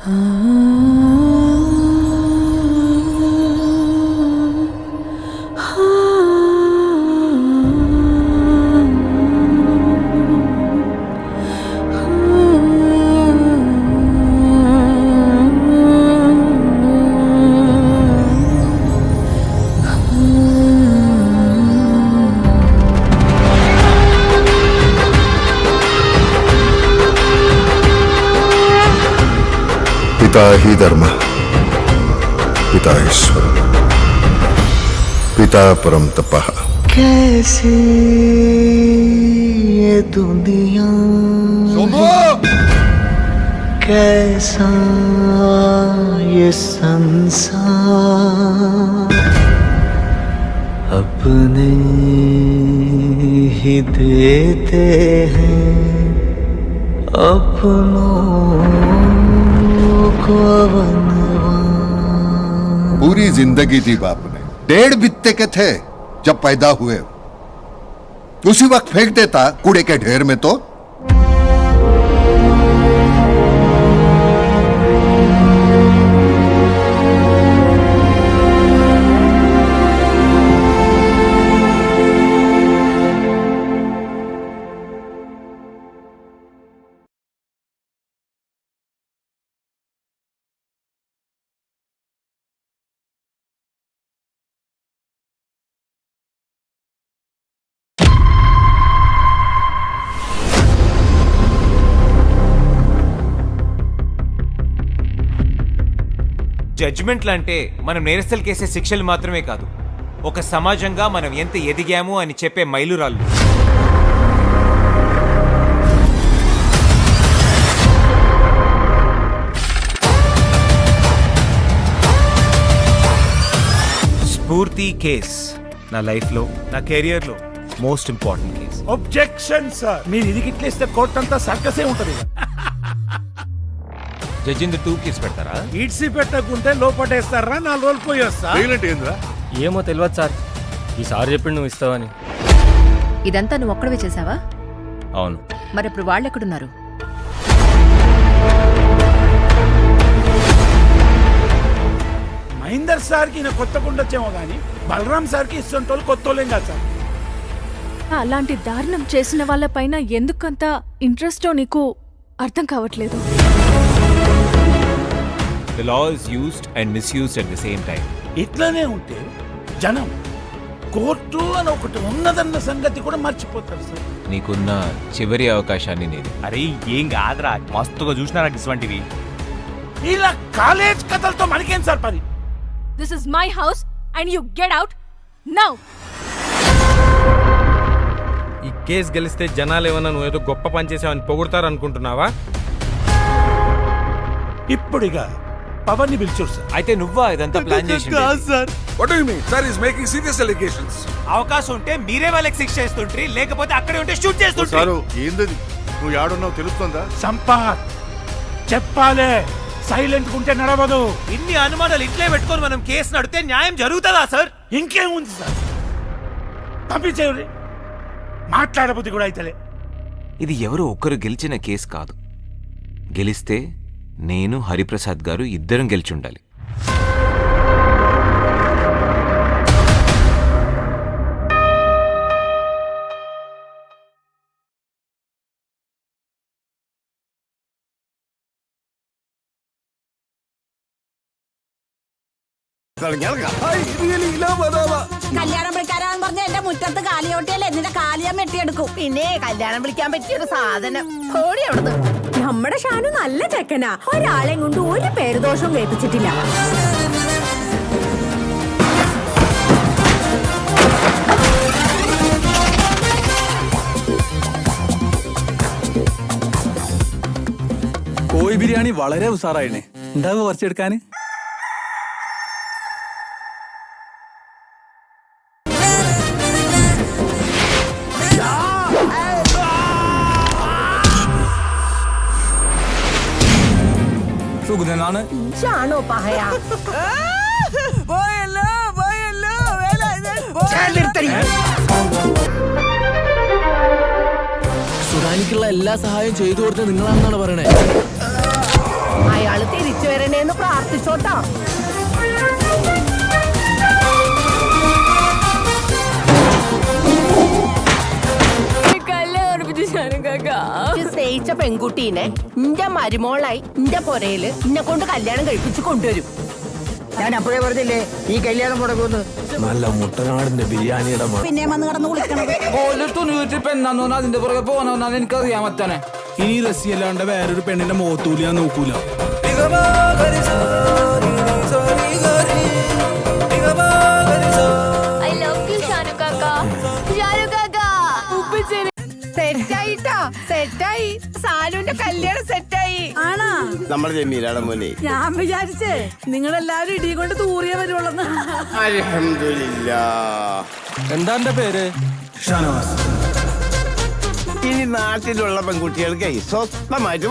पिता ही धर्म, पिता ईश्वर, पिता परम तपः। कैसी ये दुनिया, कैसा ये संसार, अपने ही देते हैं अपनों को वनवास। पूरी जिंदगी दी बाप ने, 1.5 बित्ते के थे जब पैदा हुए, उसी वक्त फेंक देता कूड़े के ढेर में तो। జడ్జ్మెంట్లు అంటే మనం నేరస్తులు కేసే శిక్షలు మాత్రమే కాదు, ఒక సమాజంగా మనం ఎంత ఎదిగాము అని చెప్పే మైలురాళ్ళు. స్ఫూర్తి కేస్ నా లైఫ్లో, నా కెరియర్లో most important case. Objection sir, మీరు ఇది గిట్లేస్తే కోర్టు అంతా సర్కసే ఉంటది. జడ్జింది 2 కేసు పెడతారా? ఈడ్సి పెట్టకుంటే లోపటేస్తారా, 4 రోజులు పోయి వస్తా. ఏమో తెలియదు సార్, ఈసారి చెప్పిండు నువ్వు ఇస్తావని. ఇదంతా నువ్వు ఒక్కడవే చేసావా? అవును. మరి ఇప్పుడు వాళ్ళెక్కడున్నారు? మహేందర్ సార్కి ఈయన కొత్త కొండొచ్చేమో గానీ బలరాం సార్కి ఇస్తుంటోళ్ళు కొత్తోళ్ళేం కాదు సార్. అలాంటి దారుణం చేసిన వాళ్ళపైన ఎందుకంత ఇంట్రెస్టో నీకు అర్థం కావట్లేదు. The law is used and misused at the same time. ఇట్లానే ఉంటే జనం కోర్టు అని ఒకటి ఉన్నదన్న సంగతి కూడా మర్చిపోతారు సార్. నీకున్న చివరి అవకాశాన్ని నేను. అరే ఏం కాదురా, మస్తుగా చూసినారా ఇటువంటివి. ఇలా కాలేజ్ కథలతో మనకేం సార్ పని? This is my house and you get out now. ఈ కేసు గెలిస్తే జనాలు ఏమన్నా నువ్వు ఏదో గొప్ప పని చేసావని పొగుడతారు అనుకుంటున్నావా? ఇప్పుడిగా పవన్ ని పిలిచారు సార్. అయితే నువ్వా ఇదంతా ప్లాన్ చేసింది? Sir, What do you mean? Sir is making serious allegations. అవకాశం ఉంటే మీరే వాళ్ళకి శిక్ష చేస్తుంటారు, లేకపోతే అక్కడే ఉంటే షూట్ చేస్తుంటారు. సారు ఏందది, నువ్వు యాడున్నావు తెలుస్తుందా? సంపాద్ చెప్పాలే, సైలెంట్ ఉంటే నడవదు. ఇన్ని అనుమానాలు ఇట్లే పెట్టుకొని మనం కేసు నడితే న్యాయం జరుగుతుందా సార్? ఇంకేముంది సార్, పంపించేయండి. మాట్లాడబుద్ధి కూడా అయితలే. ఇది ఎవరు ఒక్కరు గెలిచిన కేసు కాదు. గెలిస్తే నేను, హరిప్రసాద్ గారు ఇద్దరం గెలిచి ఉండాలి. കല്യാണം വിളിക്കാരാന്ന് പറഞ്ഞ എന്റെ മുറ്റത്ത് കാലിയോട്ടിയല്ലേ എന്നിട്ട് കാലിയാൻ വെട്ടിയെടുക്കും. പിന്നെ കല്യാണം വിളിക്കാൻ പറ്റിയൊരു സാധനം ഓടി അവിടുന്ന്. നമ്മുടെ ഷാനു നല്ല ചെക്കനാ, ഒരാളെ കൊണ്ട് ഒരു പേരുദോഷവും കേൾപ്പിച്ചിട്ടില്ല. കോഴി ബിരിയാണി വളരെ ഉസാറായിണേ, ഉണ്ടാവുക കുറച്ചെടുക്കാൻ. സുഗതനാണ് ഷാനോ പഹയ സുഡാനിക്കുള്ള എല്ലാ സഹായവും ചെയ്തു കൊടുത്തത് നിങ്ങളാണെന്നാണ് പറയണേ. അയാള് തിരിച്ചു വരണേന്ന് പ്രാർത്ഥിച്ചോട്ടോ. സ്നേഹിച്ച പെൺകുട്ടീനെ ഇന്റെ മരുമോളായി ഇന്റെ പൊരയില് ഇന്നെ കൊണ്ട് കല്യാണം കഴിപ്പിച്ച് കൊണ്ടുവരും. ഞാൻ അപ്പോഴേ പറഞ്ഞില്ലേ ഈ കല്യാണം മുടക്കുമെന്ന്. നല്ല മുട്ടനാടിന്റെ ബിരിയാണിയുടെ പിന്നെ വന്ന് കിടന്ന് വിളിക്കണത് അതിന്റെ പുറകെ പോകണമെന്നാണ് എനിക്കറിയാൻ പറ്റാനെ. ഇനി റസി അല്ലാണ്ട് വേറൊരു പെണ്ണിന്റെ മുഖത്തൂല് ഞാൻ നോക്കൂല. I love you, Shanu Kaka. Shanu Kaka. സെറ്റായിട്ടോ, സെറ്റായി. സാലുവിന്റെ കല്യാണം സെറ്റായി. ആണാ നമ്മുടെ ജമീലയുടെ മോനെ ഞാൻ വിചാരിച്ചേ നിങ്ങളെല്ലാവരും ഇടി കൊണ്ട് തൂറിയ വരുവുള്ളന്ന്. എന്താ എന്റെ പേര്? ഷാനവാസ്. ഇനി നാട്ടിലുള്ള പെൺകുട്ടികൾക്ക് സ്വസ്ഥമായിട്ട്